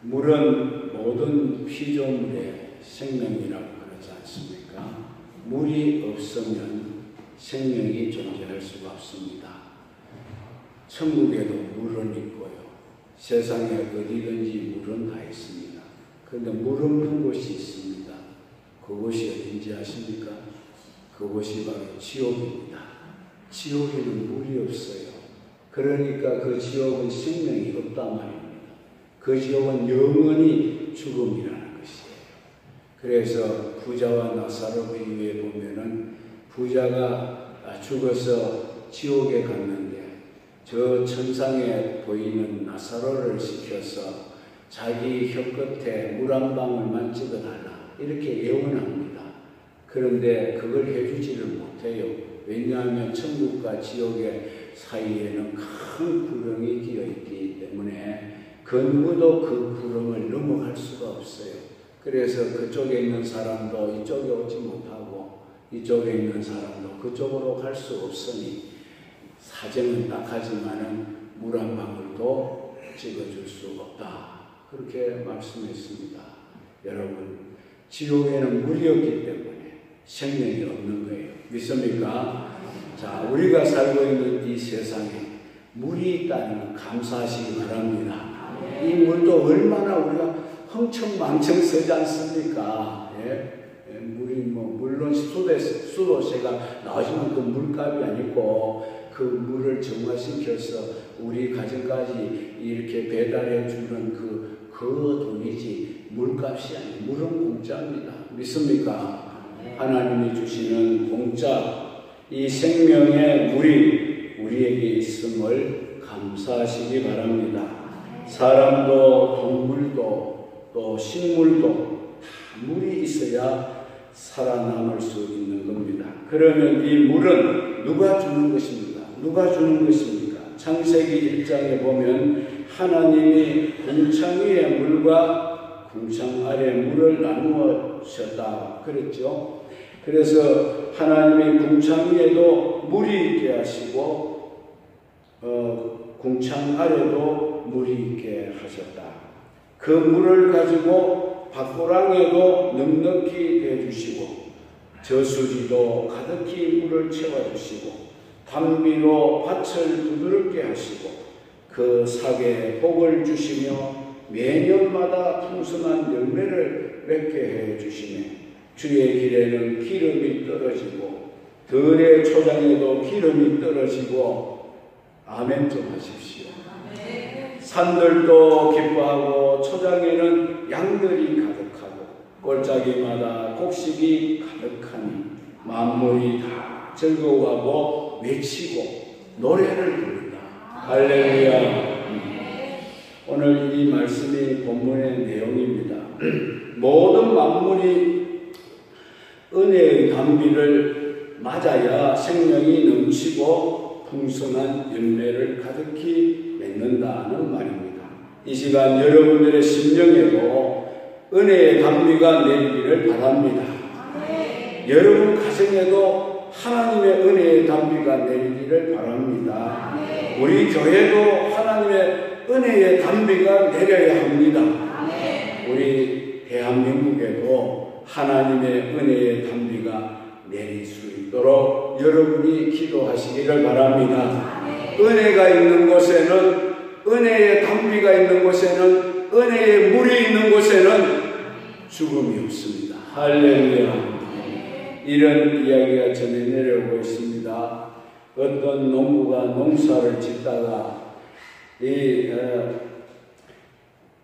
물은 모든 피조물의 생명이라고 그러지 않습니까? 물이 없으면 생명이 존재할 수가 없습니다. 천국에도 물은 있고요. 세상에 어디든지 물은 다 있습니다. 그런데 물 없는 곳이 있습니다. 그곳이 어딘지 아십니까? 그곳이 바로 지옥입니다. 지옥에는 물이 없어요. 그러니까 그 지옥은 생명이 없단 말입니다. 그 지옥은 영원히 죽음이라는 것이에요. 그래서 부자와 나사로 비유에 보면은 부자가 죽어서 지옥에 갔는데 저 천상에 보이는 나사로를 시켜서 자기 혀끝에 물 한 방울만 찍어달라 이렇게 예언합니다. 그런데 그걸 해주지를 못해요. 왜냐하면 천국과 지옥의 사이에는 큰 구렁이 끼어있기 때문에 그 누구도 그 구렁을 넘어갈 수가 없어요. 그래서 그쪽에 있는 사람도 이쪽에 오지 못하고 이쪽에 있는 사람도 그쪽으로 갈 수 없으니 사정은 딱하지만은 물 한 방울도 찍어줄 수 없다. 그렇게 말씀했습니다. 여러분, 지옥에는 물이 없기 때문에 생명이 없는 거예요. 믿습니까? 자, 우리가 살고 있는 이 세상에 물이 있다는 건 감사하시기 바랍니다. 이 물도 얼마나 우리가 흥청망청 쓰지 않습니까? 물이 물론 수도세가 나오지만 그 물값이 아니고 그 물을 정화시켜서 우리 가정까지 이렇게 배달해 주는 그 돈이지 물값이 아니에요. 물은 공짜입니다. 믿습니까? 하나님이 주시는 공짜 이 생명의 물이 우리에게 있음을 감사하시기 바랍니다. 사람도 동물도 또 식물도 다 물이 있어야 살아남을 수 있는 겁니다. 그러면 이 물은 누가 주는 것입니까? 누가 주는 것입니까? 창세기 1장에 보면 하나님이 궁창 위의 물과 궁창 아래의 물을 나누었다 그랬죠. 그래서 하나님이 궁창 위에도 물이 있게 하시고 궁창 아래도 물이 있게 하셨다. 그 물을 가지고 밭고랑에도 넉넉히 대주시고 저수지도 가득히 물을 채워주시고 단비로 밭을 두드럽게 하시고 그 사계에 복을 주시며 매년마다 풍성한 열매를 맺게 해주시며 주의 길에는 기름이 떨어지고 들의 초장에도 기름이 떨어지고 아멘 좀 하십시오. 산들도 기뻐하고 초장에는 양들이 가득하고 골짜기마다 곡식이 가득하니 만물이 다 즐거워하고 외치고 노래를 부른다. 할렐루야. 오늘 이 말씀이 본문의 내용입니다. 모든 만물이 은혜의 단비를 맞아야 생명이 넘치고 풍성한 열매를 가득히 맺는다는 말입니다. 이 시간 여러분들의 심령에도 은혜의 단비가 내리기를 바랍니다. 여러분 가정에도 하나님의 은혜의 단비가 내리기를 바랍니다. 우리 교회도 하나님의 은혜의 단비가 내려야 합니다. 우리 대한민국에도 하나님의 은혜의 단비가 내릴 수 있도록 여러분이 기도하시기를 바랍니다. 은혜가 있는 곳에는 은혜의 단비가 있는 곳에는 은혜의 물이 있는 곳에는 죽음이 없습니다. 할렐루야. 이런 이야기가 전해 내려오고 있습니다. 어떤 농부가 농사를 짓다가 이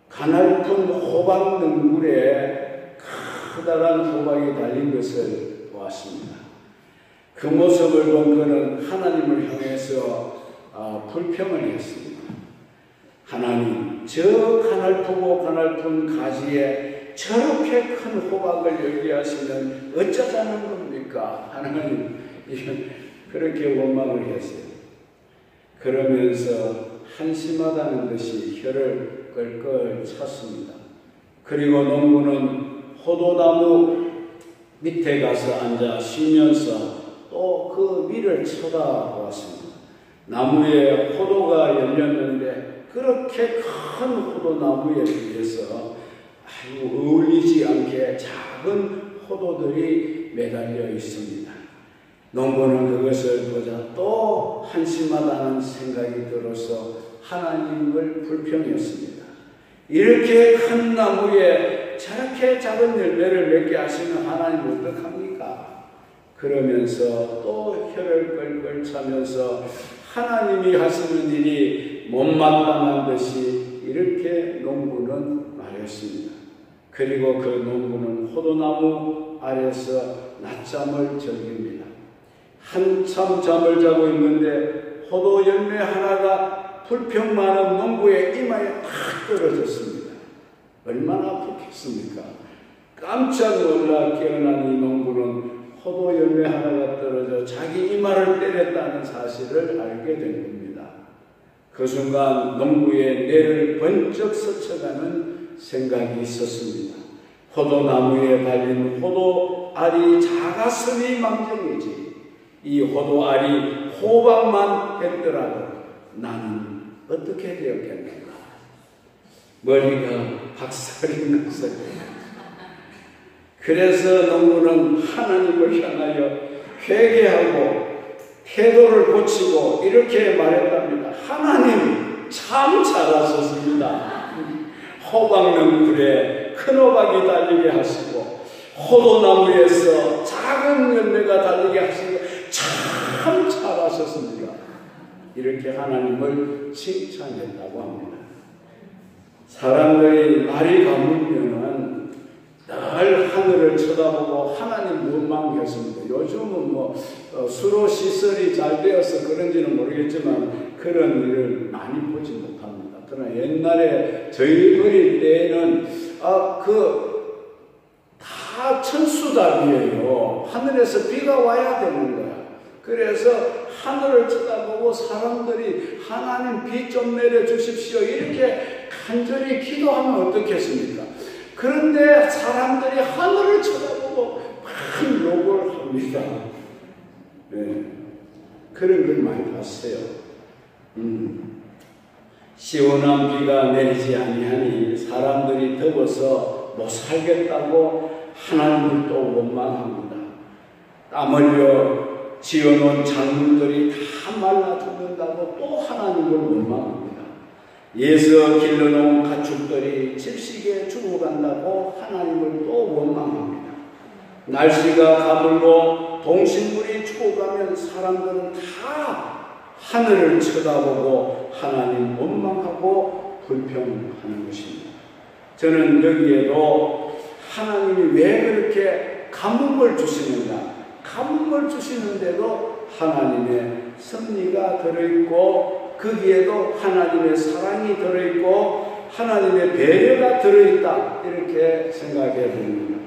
가냘픈 호박 능굴에 커다란 호박이 달린 것을 보았습니다. 그 모습을 본 그는 하나님을 향해서 불평을 했습니다. 하나님, 저 가냘프고 가냘픈 가지에 저렇게 큰 호박을 여기 하시면 어쩌자는 겁니까? 하나님, 그렇게 원망을 했어요. 그러면서 한심하다는 듯이 혀를 끌끌 찼습니다. 그리고 농부는 포도나무 밑에 가서 앉아 쉬면서 또 그 위를 쳐다보았습니다. 나무에 포도가 열렸는데 그렇게 큰 호도나무에 비해서 아주 어울리지 않게 작은 호도들이 매달려 있습니다. 농부는 그것을 보자 또 한심하다는 생각이 들어서 하나님을 불평했습니다. 이렇게 큰 나무에 저렇게 작은 열매를 맺게 하시는 하나님 어떡합니까? 그러면서 또 혀를 끌끌 차면서 하나님이 하시는 일이 못마땅한 듯이 이렇게 농부는 말했습니다. 그리고 그 농부는 호도나무 아래서 낮잠을 즐깁니다. 한참 잠을 자고 있는데 호도 열매 하나가 불평 많은 농부의 이마에 탁 떨어졌습니다. 얼마나 아프겠습니까? 깜짝 놀라 깨어난 이 농부는 호도 열매 하나가 떨어져 자기 이마를 때렸다는 사실을 알게 된 겁니다. 그 순간 농부의 뇌를 번쩍 스쳐가는 생각이 있었습니다. 호도나무에 달린 호도알이 작았으니 망정이지. 이 호도알이 호박만 했더라도 나는 어떻게 되었겠는가. 머리가 박살이 났어요. 그래서 농부는 하나님을 향하여 회개하고 태도를 고치고 이렇게 말했답니다. 하나님 참 잘하셨습니다. 호박나무에 큰 호박이 달리게 하시고 호도나무에서 작은 열매가 달리게 하시고 참 잘하셨습니다. 이렇게 하나님을 칭찬했다고 합니다. 사람들이 날이 가물면은 늘 하늘을 쳐다보고 하나님 원망했습니다. 요즘은 수로 시설이 잘 되어서 그런지는 모르겠지만 그런 일을 많이 보지 못합니다. 그러나 옛날에 저희 어릴 때에는 다 천수답이에요. 하늘에서 비가 와야 되는 거야. 그래서 하늘을 쳐다보고 사람들이 하나님 비 좀 내려주십시오 이렇게 간절히 기도하면 어떻겠습니까? 그런데 사람들이 하늘을 쳐다보고 막 욕을 합니다. 네. 그런 걸 많이 봤어요. 시원한 비가 내리지 아니하니 사람들이 더워서 못 살겠다고 하나님을 또 원망합니다. 땀 흘려 지어놓은 작물들이 다 말라 죽는다고 또 하나님을 원망합니다. 예서 길러놓은 가축들이 질식에 죽어간다고 하나님을 또 원망합니다. 날씨가 가물고 동식물이 죽어가면 사람들은 다 하늘을 쳐다보고 하나님 원망하고 불평하는 것입니다. 저는 여기에도 하나님이 왜 그렇게 가뭄을 주시는가? 가뭄을 주시는데도 하나님의 섭리가 들어있고 거기에도 하나님의 사랑이 들어있고 하나님의 배려가 들어있다 이렇게 생각해 봅니다.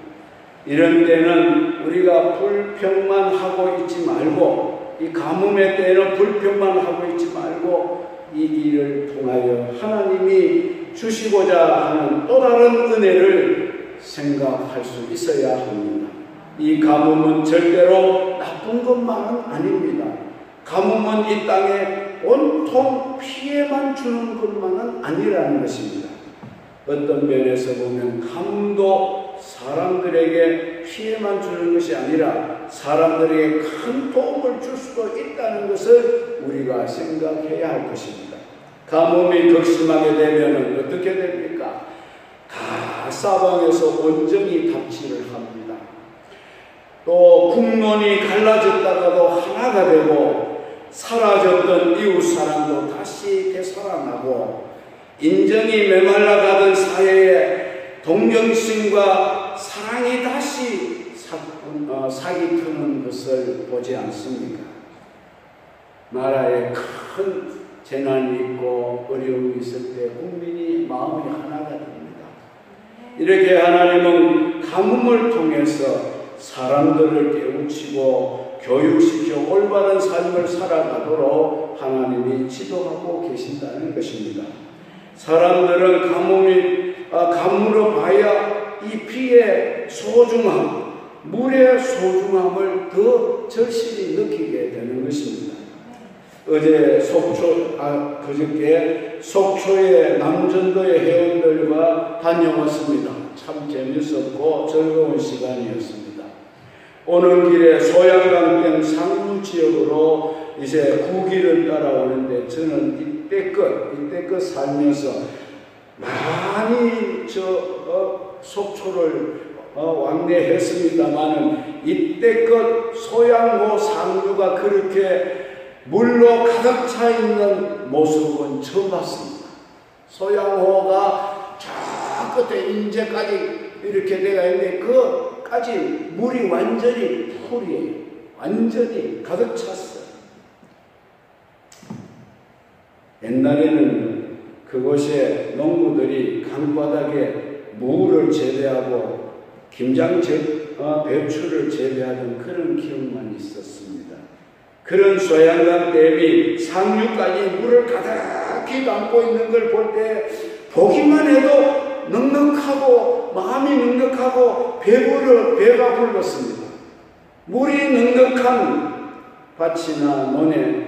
이런 때는 우리가 불평만 하고 있지 말고 이 가뭄의 때는 불평만 하고 있지 말고 이 일을 통하여 하나님이 주시고자 하는 또 다른 은혜를 생각할 수 있어야 합니다. 이 가뭄은 절대로 나쁜 것만은 아닙니다. 가뭄은 이 땅에 온통 피해만 주는 것만은 아니라는 것입니다. 어떤 면에서 보면 가뭄도 사람들에게 피해만 주는 것이 아니라 사람들에게 큰 도움을 줄 수도 있다는 것을 우리가 생각해야 할 것입니다. 가뭄이 극심하게 되면 어떻게 됩니까? 다 사방에서 온전히 답치를 합니다. 또 국론이 갈라졌다가도 하나가 되고 사라졌던 이웃 사랑도 다시 되살아나고 인정이 메말라가던 사회에 동정심과 사랑이 다시 사기 트는 것을 보지 않습니까? 나라에 큰 재난이 있고 어려움이 있을 때 국민이 마음이 하나가 됩니다. 이렇게 하나님은 가뭄을 통해서 사람들을 깨우치고 교육시켜 올바른 삶을 살아가도록 하나님이 지도하고 계신다는 것입니다. 사람들은 가물어 봐야 이 비의 소중함, 물의 소중함을 더 절실히 느끼게 되는 것입니다. 어제 그저께 속초의 남전도의 회원들과 다녀왔습니다. 참 재밌었고 즐거운 시간이었습니다. 오는 길에 소양강댐 상류 지역으로 이제 구길을 따라오는데 저는 이때껏 살면서 많이 속초를 왕래했습니다만은 이때껏 소양호 상류가 그렇게 물로 가득 차 있는 모습은 처음 봤습니다. 소양호가 저 끝에 인제까지 이렇게 내가 있는데 그까지 물이 완전히 풀이에요. 완전히 가득 찼어요. 옛날에는 그곳에 농부들이 강바닥에 무를 재배하고 김장 배추를 재배하던 그런 기억만 있었습니다. 그런 소양강 댐이 상류까지 물을 가득히 담고 있는 걸 볼 때 보기만 해도 넉넉하고 마음이 넉넉하고 배가 불렀습니다. 물이 넉넉한 밭이나 논에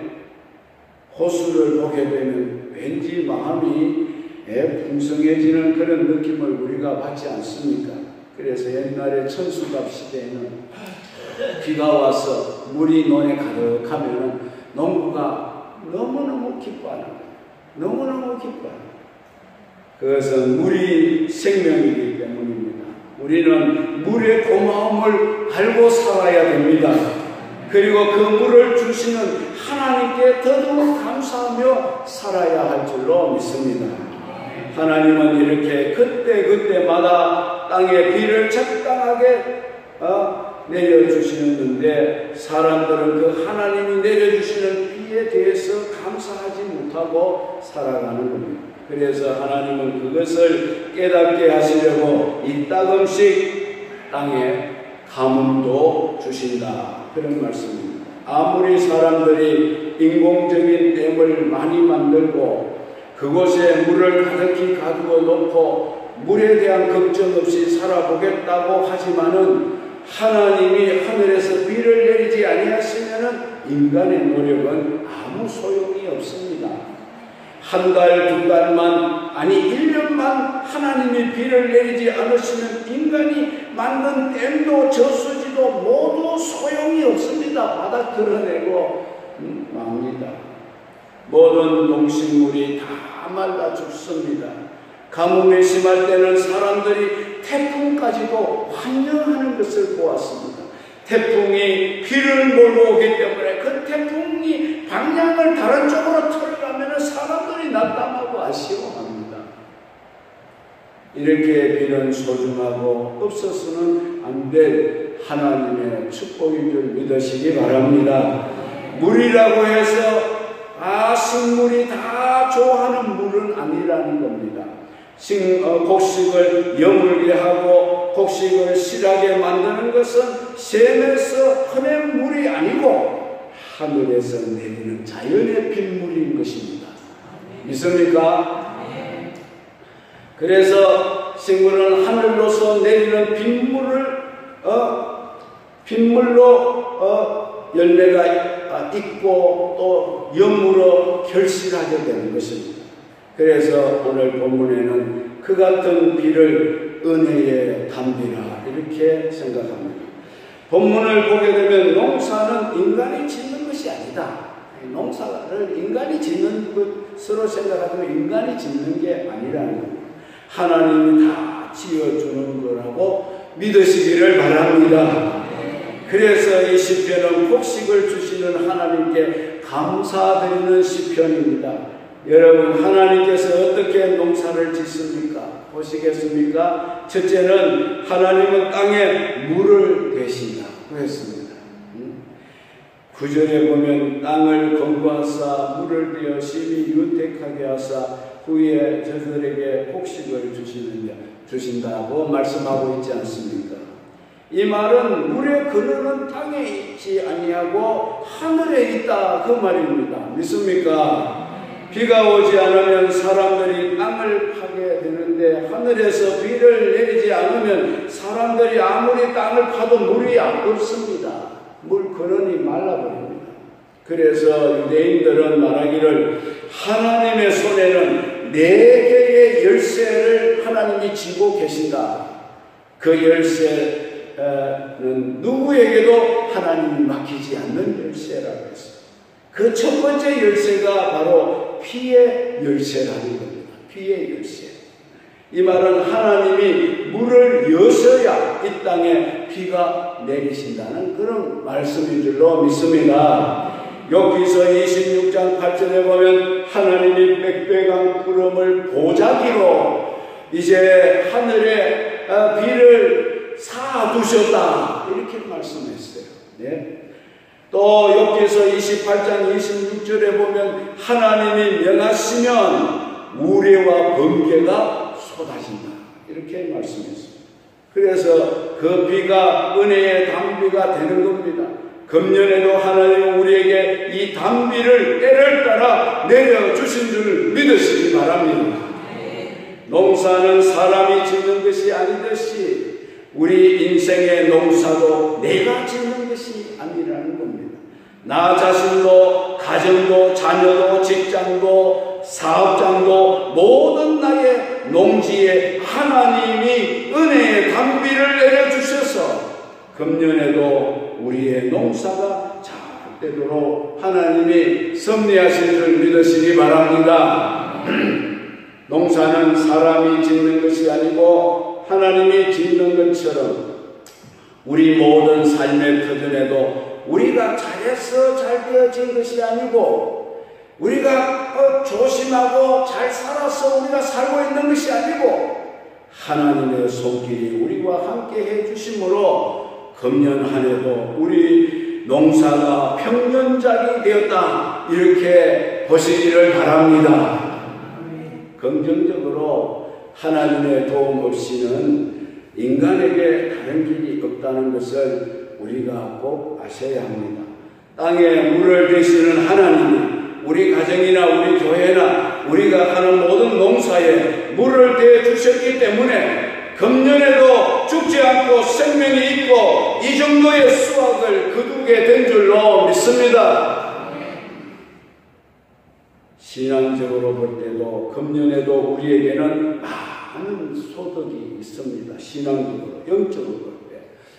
호수를 보게 되면 왠지 마음이 풍성해지는 그런 느낌을 우리가 받지 않습니까? 그래서 옛날에 천수갑 시대에는 비가 와서 물이 논에 가득하면 농부가 너무너무 기뻐하는 거예요. 너무너무 기뻐하는 거예요. 그것은 물이 생명이기 때문입니다. 우리는 물의 고마움을 알고 살아야 됩니다. 그리고 그 물을 주시는 하나님께 더더욱 감사하며 살아야 할 줄로 믿습니다. 하나님은 이렇게 그때마다 땅에 비를 적당하게 내려주시는데 사람들은 그 하나님이 내려주시는 비에 대해서 감사하지 못하고 살아가는 겁니다. 그래서 하나님은 그것을 깨닫게 하시려고 이따금씩 땅에 가뭄도 주신다. 그런 말씀입니다. 아무리 사람들이 인공적인 댐을 많이 만들고 그곳에 물을 가득히 가두어 놓고 물에 대한 걱정 없이 살아보겠다고 하지만은 하나님이 하늘에서 비를 내리지 아니하시면은 인간의 노력은 아무 소용이 없습니다. 한 달, 두 달만, 아니 1년만 하나님이 비를 내리지 않으시면 인간이 만든 댐도 저수지도 모두 소용이 없습니다. 바닥 드러내고 맙니다. 모든 농식물이 다 말라 죽습니다. 가뭄이 심할 때는 사람들이 태풍까지도 환영하는 것을 보았습니다. 태풍이 비를 몰고 오기 때문에 그 태풍이 방향을 다른 쪽으로 틀어가면 사람들이 낙담하고 아쉬워합니다. 이렇게 비는 소중하고 없어서는 안 될 하나님의 축복인 줄 믿으시기 바랍니다. 물이라고 해서 식물이 다 좋아하는 물은 아니라는 겁니다. 곡식을 여물게 하고 곡식을 실하게 만드는 것은 샘에서 흐낸 물이 아니고 하늘에서 내리는 자연의 빗물인 것입니다. 믿습니까? 그래서 식물은 하늘로서 내리는 빗물로 열매가 있고 또 영으로 결실하게 되는 것입니다. 그래서 오늘 본문에는 그 같은 비를 은혜의 담비라 이렇게 생각합니다. 본문을 보게 되면 농사는 인간이 짓는 것이 아니다. 농사를 인간이 짓는 것으로 생각하면 인간이 짓는 게 아니라는 겁니다. 하나님이 다 지어주는 거라고 믿으시기를 바랍니다. 그래서 이 시편은 곡식을 주시는 하나님께 감사드리는 시편입니다. 여러분, 하나님께서 어떻게 농사를 짓습니까? 보시겠습니까? 첫째는 하나님은 땅에 물을 대신다고 했습니다. 9절에 보면 땅을 건고하사 물을 대어 심히 유택하게 하사 후에 저들에게 곡식을 주신다고 말씀하고 있지 않습니까? 이 말은 물의 근원은 땅에 있지 아니하고 하늘에 있다 그 말입니다. 믿습니까? 비가 오지 않으면 사람들이 땅을 파게 되는데 하늘에서 비를 내리지 않으면 사람들이 아무리 땅을 파도 물이 없습니다. 물 근원이 말라버립니다. 그래서 유대인들은 말하기를 하나님의 손에는 4개의 열쇠를 하나님이 쥐고 계신다. 그 열쇠는 누구에게도 하나님이 맡기지 않는 열쇠라고 했어요. 그 첫 번째 열쇠가 바로 피의 열쇠라는 겁니다. 피의 열쇠. 이 말은 하나님이 물을 여셔야 이 땅에 비가 내리신다는 그런 말씀인 줄로 믿습니다. 욥기서 26장 8절에 보면 하나님이 빽빽한 구름을 보자기로 이제 하늘에 비를 쌓아두셨다 이렇게 말씀했어요. 네. 또 욥기서 28장 26절에 보면 하나님이 명하시면 우레와 번개가 쏟아진다 이렇게 말씀했어요. 그래서 그 비가 은혜의 단비가 되는 겁니다. 금년에도 하나님은 우리에게 이 단비를 때를 따라 내려주신 줄 믿으시기 바랍니다. 농사는 사람이 짓는 것이 아니듯이 우리 인생의 농사도 내가 짓는 것이 아니라는 겁니다. 나 자신도 가정도 자녀도 직장도 사업장도 모든 나의 농지에 하나님이 은혜의 단비를 내려주셔서 금년에도 우리의 농사가 잘 되도록 하나님이 섭리하신 줄 믿으시기 바랍니다. 농사는 사람이 짓는 것이 아니고 하나님이 짓는 것처럼 우리 모든 삶의 터전에도 우리가 잘해서 잘 되어진 것이 아니고 우리가 조심하고 잘 살아서 우리가 살고 있는 것이 아니고 하나님의 손길이 우리와 함께 해주심으로 금년 한 해도 우리 농사가 평년작이 되었다 이렇게 보시기를 바랍니다. 긍정적으로 하나님의 도움 없이는 인간에게 다른 길이 없다는 것을 우리가 꼭 아셔야 합니다. 땅에 물을 대시는 하나님이 우리 가정이나 우리 교회나 우리가 하는 모든 농사에 물을 대주셨기 때문에 금년에도 죽지 않고 생명이 있고 이 정도의 수확을 거두게 된 줄로 믿습니다. 신앙적으로 볼 때도 금년에도 우리에게는 많은 소득이 있습니다. 신앙적으로, 영적으로 볼 때.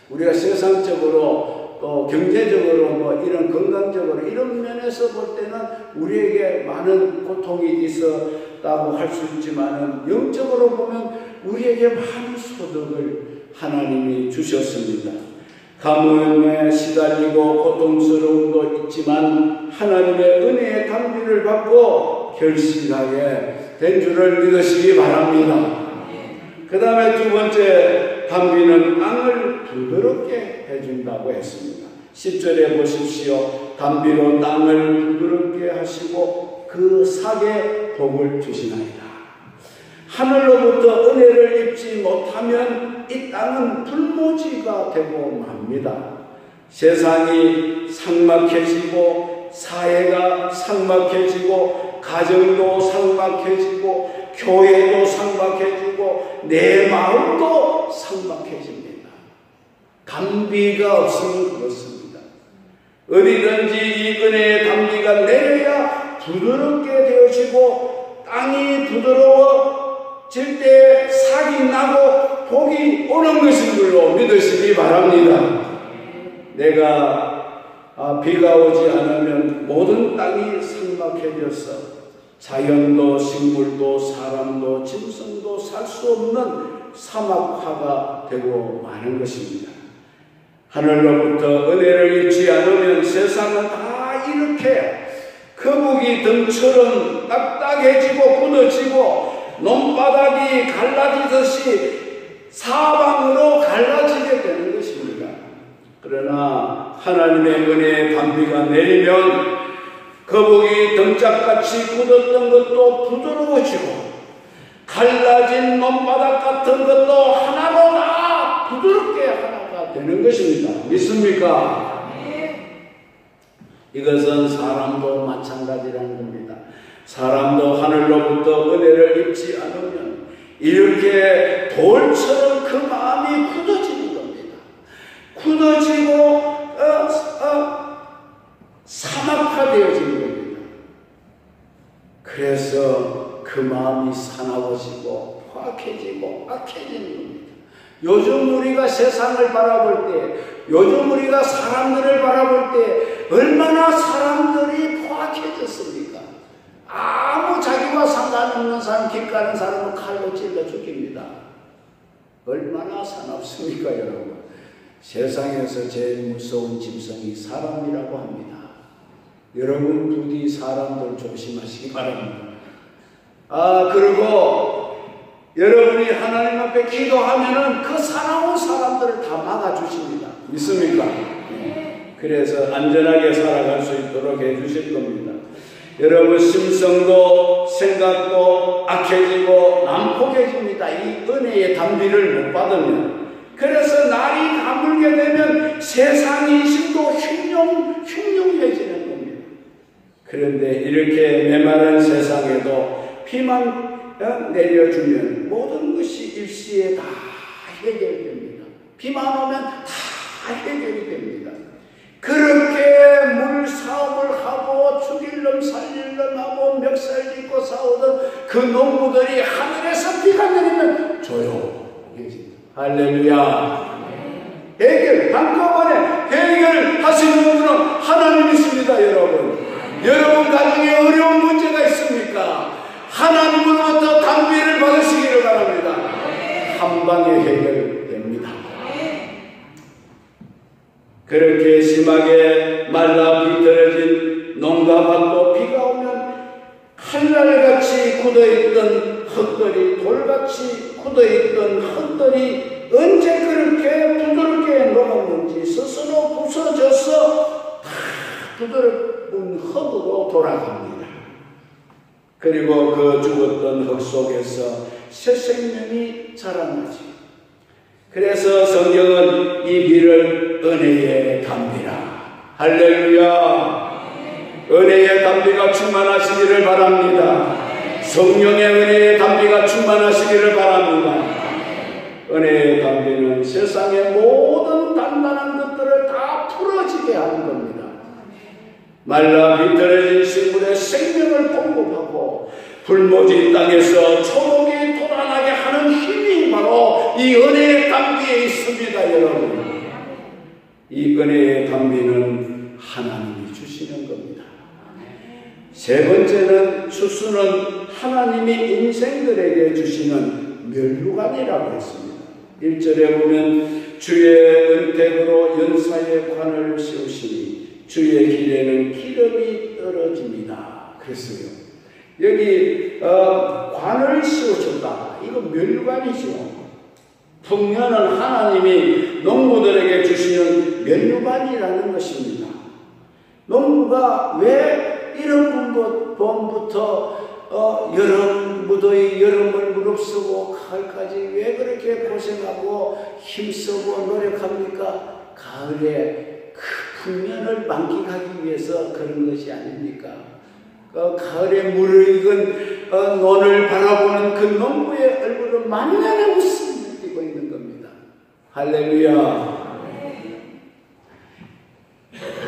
우리가 세상적으로 또 경제적으로 뭐 이런 건강적으로 이런 면에서 볼 때는 우리에게 많은 고통이 있었다고 할 수 있지만 영적으로 보면 우리에게 많은 소득을 하나님이 주셨습니다. 가뭄에 시달리고 고통스러움도 있지만 하나님의 은혜의 단비를 받고 결실하게 된 줄을 믿으시기 바랍니다. 그 다음에 두 번째 단비는 땅을 부드럽게 해준다고 했습니다. 10절에 보십시오. 단비로 땅을 부드럽게 하시고 그 sak에 복을 주시나이다. 하늘로부터 은혜를 입지 못하면 이 땅은 불모지가 되고 맙니다. 세상이 삭막해지고 사회가 삭막해지고 가정도 삭막해지고 교회도 삭막해지고 내 마음도 삭막해집니다. 단비가 없으면 그렇습니다. 어디든지 이 은혜의 단비가 내려야 부드럽게 되어지고 땅이 부드러워질 때 삭이 나고 복이 오는 것인 줄로 믿으시기 바랍니다. 내가 비가 오지 않으면 모든 땅이 삭막해져서 자연도 식물도 사람도 짐승도 살 수 없는 사막화가 되고 마는 것입니다. 하늘로부터 은혜를 입지 않으면 세상은 다 이렇게 거북이 등처럼 딱딱해지고 굳어지고 논바닥이 갈라지듯이 사방으로 갈라지게 되는 것입니다. 그러나 하나님의 은혜의 단비가 내리면 거북이 등짝같이 굳었던 것도 부드러워지고 갈라진 논바닥 같은 것도 하나로 다 부드럽게 하나가 되는 것입니다. 믿습니까? 이것은 사람도 마찬가지라는 겁니다. 사람도 하늘로부터 은혜를 입지 않으면 이렇게 돌처럼 그 마음이 굳어지는 겁니다. 굳어지고 사막화되고 그래서 그 마음이 사나워지고 포악해지고 악해지는 겁니다. 요즘 우리가 세상을 바라볼 때, 요즘 우리가 사람들을 바라볼 때 얼마나 사람들이 포악해졌습니까? 아무 자기와 상관없는 사람, 길 가는 사람은 칼로 찔러 죽입니다. 얼마나 사납습니까, 여러분? 세상에서 제일 무서운 짐승이 사람이라고 합니다. 여러분 부디 사람들 조심하시기 바랍니다. 그리고 여러분이 하나님 앞에 기도하면은 그 사나운 사람들을 다 막아주십니다. 믿습니까? 그래서 안전하게 살아갈 수 있도록 해주실 겁니다. 여러분 심성도 생각도 악해지고 난폭해집니다. 이 은혜의 단비를 못 받으면. 그래서 날이 가물게 되면 세상의 힘도 흉흉해지는 겁니다. 그런데 이렇게 메마른 세상에도 비만 내려주면 모든 것이 일시에 다 해결됩니다. 비만 오면 다 해결이 됩니다. 그렇게 물사업을 하고 죽일 놈 살릴 놈 하고 멱살 짓고 싸우던 그 농부들이 하늘에서 비가 내리면 조용해집니다. 할렐루야. 해결, 한꺼번에 해결하시는 분은 하나님 있습니다. 여러분 가정에 어려운 문제가 있습니까? 하나님으로부터 단비를 받으시기를 바랍니다. 한 방에 해결됩니다. 그렇게 심하게 말라 비틀어진 농가 밭도 비가 오면 칼날같이 굳어있던 흙들이, 돌같이 굳어있던 흙들이 언제 그렇게 부드럽게 녹았는지 스스로 부서져서 다 부드러운 흙으로 돌아갑니다. 그리고 그 죽었던 흙 속에서 새 생명이 자라나지. 그래서 성경은 이 비를 은혜의 단비라. 할렐루야. 은혜의 단비가 충만하시기를 바랍니다. 성령의 은혜의 단비가 충만하시기를 바랍니다. 은혜의 단비는 세상의 모든 단단한 것들을 다 풀어지게 하는 겁니다. 말라 비틀어진 식물에 생명을 공급하고 불모지 땅에서 초목이 돋아나게 하는 힘이 바로 이 은혜의 단비에 있습니다. 여러분, 이 은혜의 단비는 하나님이 주시는 겁니다. 세 번째는 추수는 하나님이 인생들에게 주시는 멸류관이라고 했습니다. 1절에 보면 주의 은택으로 연사의 관을 세우시니 주의 길에는 기름이 떨어집니다. 그랬어요. 여기 관을 씌워줬다. 이거 멸류관이죠. 풍년은 하나님이 농부들에게 주시는 멸류관이라는 것입니다. 농부가 왜 이런 봄부터 여름 무더위, 여름을 무릅쓰고 가을까지 왜 그렇게 고생하고 힘쓰고 노력합니까? 가을에 그 풍년을 만끽하기 위해서 그런 것이 아닙니까? 가을에 무르익은 논을 바라보는 그 농부의 얼굴은 만년의 웃음을 띠고 있는 겁니다. 할렐루야.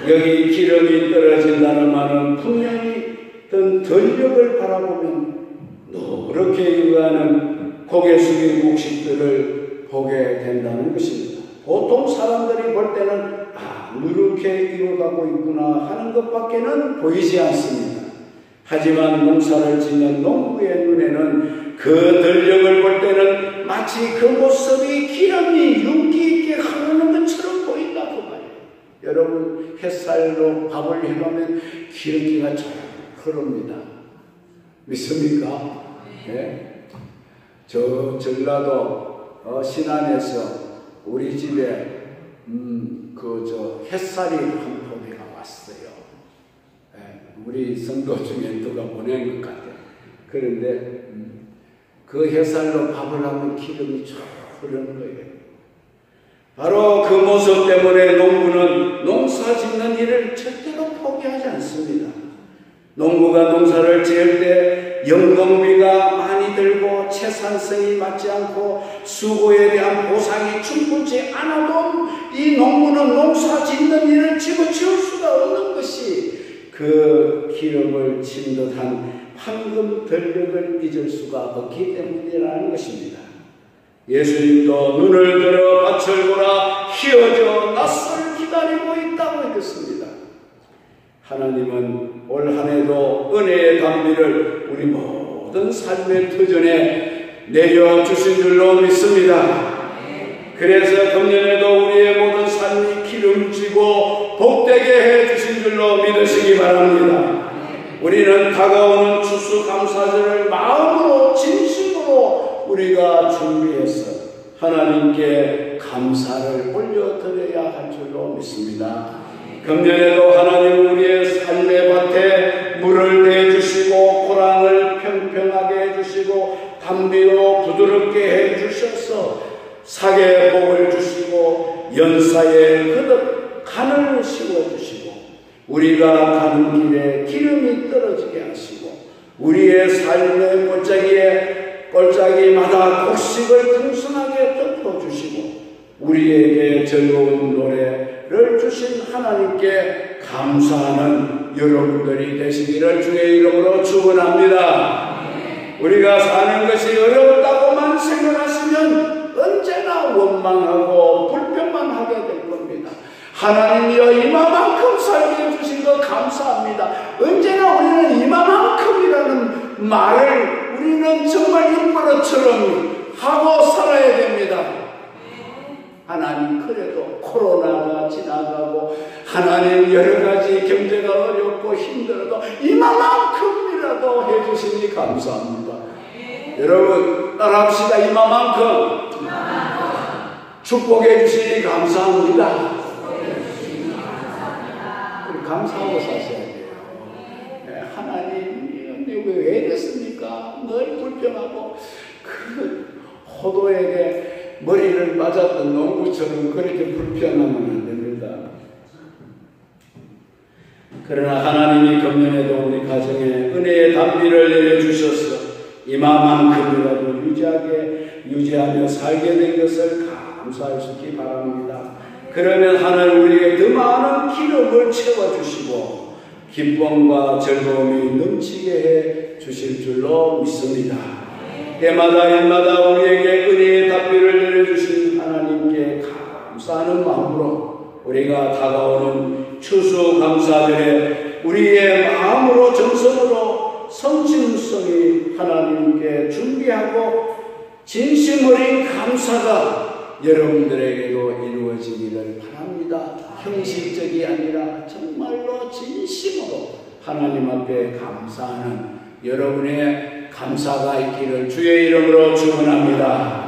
여기 기름이 떨어진다는 말은 풍년이 든 덜력을 바라보면 노랗게 익어가는 고개 숙인 곡식들을 보게 된다는 것입니다. 보통 사람들이 볼 때는 누렇게 익어가고 있구나 하는 것밖에는 보이지 않습니다. 하지만 농사를 짓는 농부의 눈에는 그 덜력을 볼 때는 마치 그 모습이 기름이 윤기 있게 흐르는 것처럼 보인다고 봐요. 여러분, 햇살로 밥을 해놓으면 기름기가 잘 흐릅니다. 믿습니까? 네? 저 전라도 신안에서 우리 집에 햇살이 한 포대가 왔어요. 네, 우리 성도 중에 누가 보낸 것 같아요. 그런데 그 햇살로 밥을 하면 기름이 쫙 흐르는 거예요. 바로 그 모습 때문에 농부는 농사 짓는 일을 절대로 포기하지 않습니다. 농부가 농사를 지을 때 연금비가 많이 들고 채산성이 맞지 않고 수고에 대한 보상이 충분치 않아도 이 농부는 농사 짓는 일을 집어치울 수가 없는 것이 그 기름을 친 듯한 황금 들녘을 잊을 수가 없기 때문이라는 것입니다. 예수님도 눈을 들어 밭을 보라 휘어져 낯을 기다리고 있다고 했습니다. 하나님은 올 한 해도 은혜의 담비를 우리 모든 삶의 터전에 내려주신 줄로 믿습니다. 그래서 금년에도 우리의 모든 삶이 기름지고 복되게 해주신 줄로 믿으시기 바랍니다. 우리는 다가오는 추수감사절을 마음으로 진심으로 우리가 준비해서 하나님께 감사를 올려드려야 할 줄로 믿습니다. 금년에도 하나님 우리의 삶의 밭에 물을 대주시고 고랑을 평평하게 해주시고 담비로 부드럽게 해주셔서 사계의 복을 주시고 연사에 거듭 간을 씌워주시고 우리가 가는 길에 기름이 떨어지게 하시고 우리의 삶의 골짜기마다 곡식을 풍성하게 덮어주시고 우리에게 즐거운 노래를 주신 하나님께 감사하는 여러분들이 되시기를 주의 이름으로 축원합니다. 우리가 사는 것이 어렵다고만 생각하시면 언제나 원망하고 불평만 하게 될 겁니다. 하나님이여 이마만큼 살게 해주신 것 감사합니다. 언제나 우리는 이마만큼이라는 말을 우리는 정말 입버릇처럼 하고 살아야 됩니다. 하나님 그래도 코로나가 지나가고 하나님 여러 가지 경제가 어렵고 힘들어도 이마만큼이라도 해주시니 감사합니다. 여러분 따라합시다. 이마만큼 축복해 주시니 감사합니다. 감사하고 사셔야 돼요. 하나님 왜 이랬습니까? 늘 불평하고 그 호도에게 머리를 맞았던 농부처럼 그렇게 불평하면 안 됩니다. 그러나 하나님이 금년에도 우리 가정에 은혜의 담비를 내려주셔서 이마만큼이라도 유지하며 살게 된 것을 감사할 수 있기 바랍니다. 그러면 하나님 우리에게 더 많은 기름을 채워주시고 기쁨과 즐거움이 넘치게 해 주실 줄로 믿습니다. 때마다 일마다 우리에게 은혜의 답비를 내려주신 하나님께 감사하는 마음으로 우리가 다가오는 추수감사절에 우리의 마음으로 정성으로 성심성이 하나님께 준비하고 진심 어린 감사가 여러분들에게도 이루어지기를 바랍니다. 형식적이 아니라 정말로 진심으로 하나님 앞에 감사하는 여러분의 감사가 있기를 주의 이름으로 축원합니다.